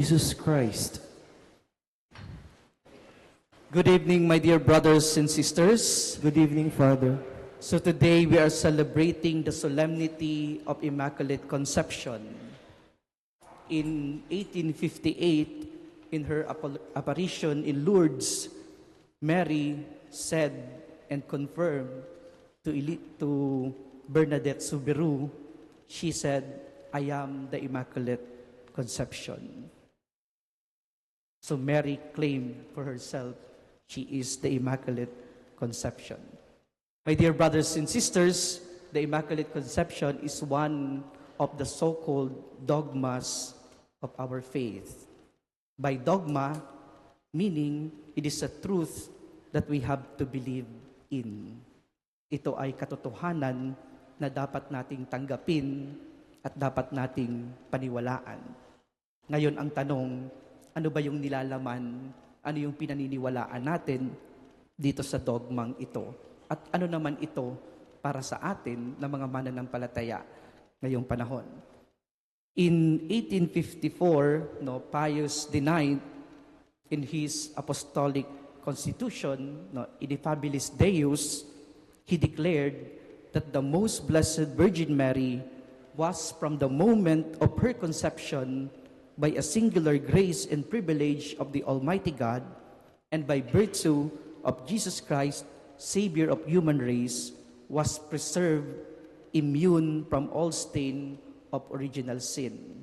Jesus Christ. Good evening, my dear brothers and sisters. Good evening, Father. So today we are celebrating the solemnity of Immaculate Conception. In 1858, in her apparition in Lourdes, Mary said and confirmed to Bernadette Soubirous, she said, "I am the Immaculate Conception." So Mary claimed for herself, she is the Immaculate Conception. My dear brothers and sisters, the Immaculate Conception is one of the so-called dogmas of our faith. By dogma, meaning it is a truth that we have to believe in. Ito ay katotohanan na dapat nating tanggapin at dapat nating paniwalaan. Ngayon ang tanong, ano ba yung nilalaman, ano yung pinaniniwalaan natin dito sa dogmang ito? At ano naman ito para sa atin na mga mananampalataya ngayong panahon? In 1854, Pius IX, in his apostolic constitution, Ineffabilis Deus, he declared that the most blessed Virgin Mary was from the moment of her conception by a singular grace and privilege of the Almighty God, and by virtue of Jesus Christ, Savior of human race, was preserved immune from all stain of original sin.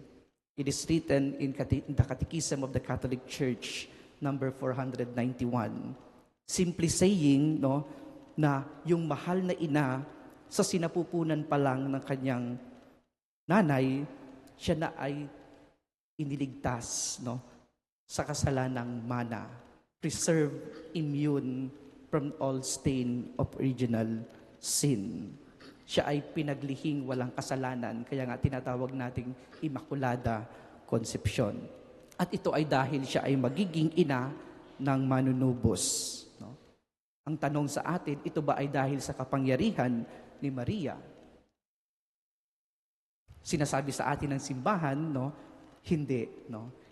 It is written in the Catechism of the Catholic Church, number 491. Simply saying, na yung mahal na ina, sa sinapupunan pa lang ng kanyang nanay, siya na ay iniligtas sa kasalanang mana, preserved immune from all stain of original sin. Siya ay pinaglihing walang kasalanan, kaya nga tinatawag nating Immaculada Concepcion. At ito ay dahil siya ay magiging ina ng manunubos. Ang tanong sa atin, ito ba ay dahil sa kapangyarihan ni Maria? Sinasabi sa atin ng simbahan, hindi.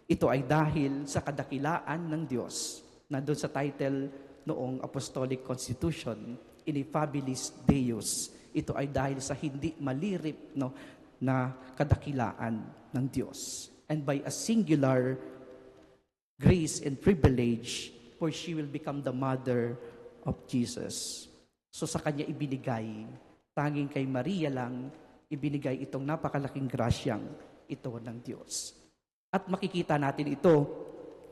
Ito ay dahil sa kadakilaan ng Diyos. Nandun sa title noong Apostolic Constitution, Ineffabilis Deus. Ito ay dahil sa hindi malirip na kadakilaan ng Diyos. And by a singular grace and privilege, for she will become the mother of Jesus. So sa kanya ibinigay, tanging kay Maria lang, ibinigay itong napakalaking grasyang ito ng Diyos. At makikita natin ito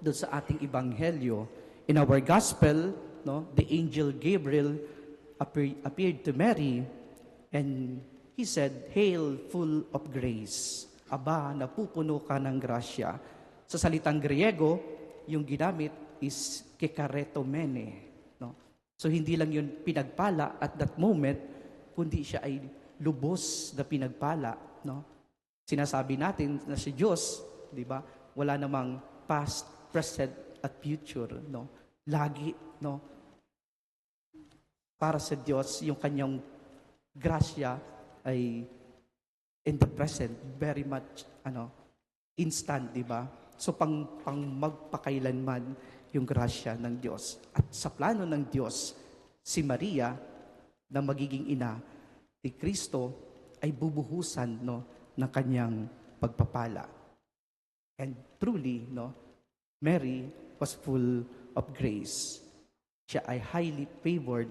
doon sa ating ebanghelyo. In our gospel, the angel Gabriel appeared to Mary and he said, "Hail, full of grace." Aba, napupuno ka ng grasya. Sa salitang Griego, yung ginamit is kekaretomene. So hindi lang yun pinagpala at that moment, kundi siya ay lubos na pinagpala. Sinasabi natin na si Diyos, di ba? Wala namang past, present, at future, Lagi, para sa Diyos, yung kanyang grasya ay in the present, very much, instant, di ba? So, pang magpakailanman yung grasya ng Diyos. At sa plano ng Diyos, si Maria, na magiging ina ni Kristo, ay bubuhusan, ng kanyang pagpapala. And truly, Mary was full of grace. Siya ay highly favored,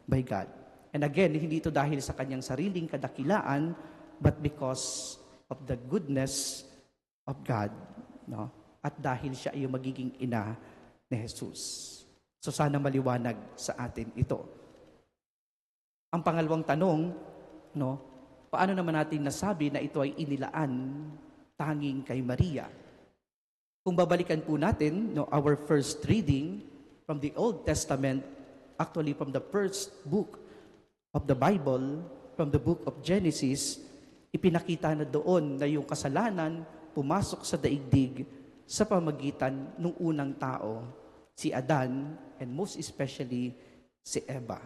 by God. And again, hindi ito dahil sa kanyang sariling kadakilaan, but because of the goodness of God, At dahil siya ay magiging ina ni Jesus. So sana maliwanag sa atin ito. Ang pangalawang tanong, paano naman natin nasabi na ito ay inilaan tanging kay Maria? Kung babalikan po natin, our first reading from the Old Testament, actually from the first book of the Bible, from the book of Genesis, ipinakita na doon na yung kasalanan pumasok sa daigdig sa pamagitan ng unang tao, si Adan, and most especially si Eva.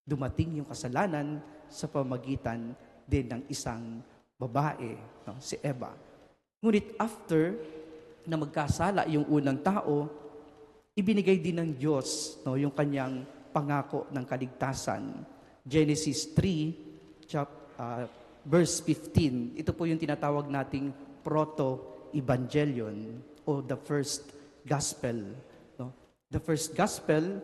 Dumating yung kasalanan sa pamagitan din ng isang babae, si Eva. Ngunit after na magkasala yung unang tao, ibinigay din ng Diyos, no, yung kanyang pangako ng kaligtasan. Genesis 3, verse 15. Ito po yung tinatawag nating proto-evangelion o the first gospel. No? The first gospel,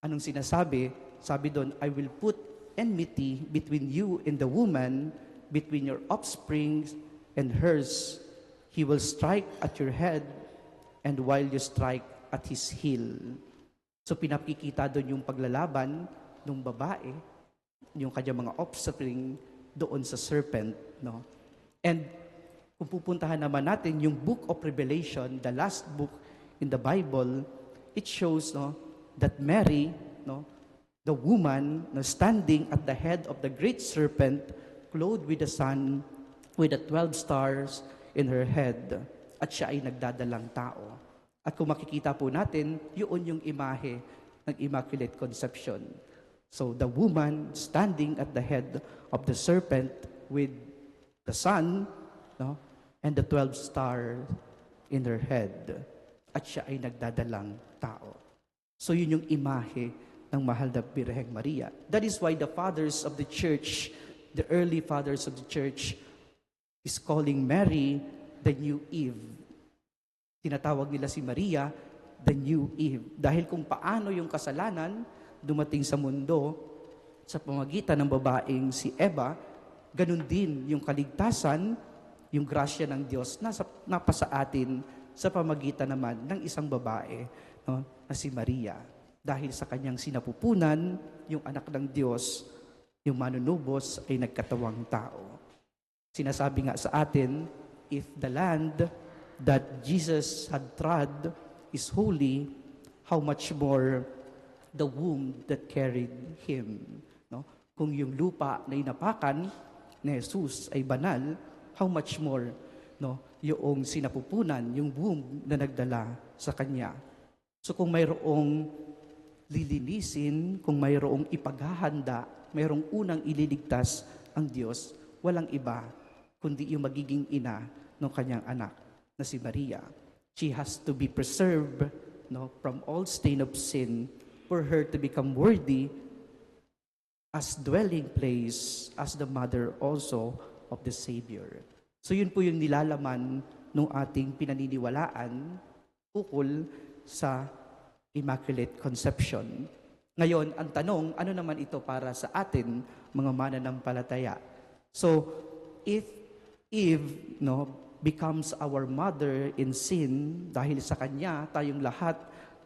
anong sinasabi? Sabi doon, I will put enmity between you and the woman, between your offspring and hers. He will strike at your head, and while you strike at his heel. So pinapikita doon yung paglalaban ng babae, yung kanyang mga offspring doon sa serpent, no? And kung pupuntahan naman natin yung book of Revelation, the last book in the Bible, it shows, no, that Mary, no, the woman, no, standing at the head of the great serpent, clothed with the sun, with the 12 stars in her head, at siya ay nagdadalang tao. At kung makikita po natin, yun yung imahe ng Immaculate Conception. So the woman standing at the head of the serpent with the sun, no, and the 12 stars in her head. At siya ay nagdadalang tao. So yun yung imahe ng mahal na Birheng Maria. That is why the fathers of the church, the early fathers of the church, is calling Mary the new Eve. Tinatawag nila si Maria, the new Eve. Dahil kung paano yung kasalanan dumating sa mundo sa pamagitan ng babaeng si Eva, ganun din yung kaligtasan, yung grasya ng Diyos napasa atin sa pamagitan naman ng isang babae, no, na si Maria. Dahil sa kanyang sinapupunan, yung anak ng Diyos, yung manunubos ay nagkatawang tao. Sinasabi nga sa atin, if the land that Jesus had trod is holy, how much more the womb that carried him. No? Kung yung lupa na inapakan ni Jesus ay banal, how much more, no, yung sinapupunan, yung womb na nagdala sa kanya. So kung mayroong lilinisin, kung mayroong ipaghahanda, mayroong unang ililigtas ang Diyos, walang iba kundi yung magiging ina ng kanyang anak na si Maria. She has to be preserved, no, from all stain of sin for her to become worthy as dwelling place, as the mother also of the Savior. So yun po yung nilalaman ng ating pinaniniwalaan ukol sa Immaculate Conception. Ngayon, ang tanong, ano naman ito para sa atin, mga mananampalataya? So, if Eve, no, becomes our mother in sin, dahil sa kanya, tayong lahat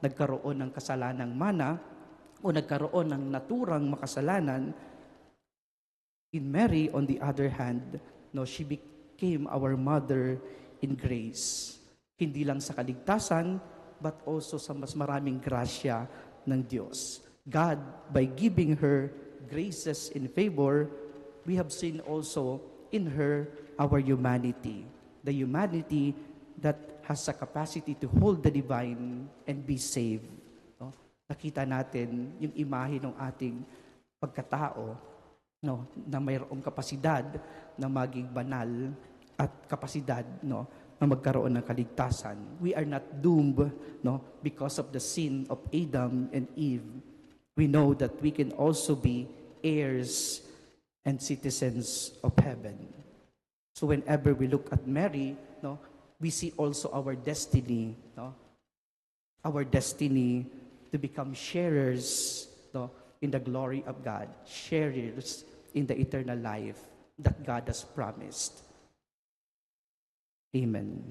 nagkaroon ng kasalanang mana o nagkaroon ng naturang makasalanan. In Mary, on the other hand, no, she became our mother in grace. Hindi lang sa kaligtasan, but also sa mas maraming grasya ng Diyos. God, by giving her graces in favor, we have seen also in her our humanity. The humanity that has a capacity to hold the divine and be saved. No? Nakita natin yung imahe ng ating pagkatao, no, na mayroong kapasidad na maging banal at kapasidad, no, na magkaroon ng kaligtasan. We are not doomed, no, because of the sin of Adam and Eve. We know that we can also be heirs and citizens of heaven. So whenever we look at Mary, no, we see also our destiny, no? Our destiny to become sharers, no, in the glory of God, sharers in the eternal life that God has promised. Amen.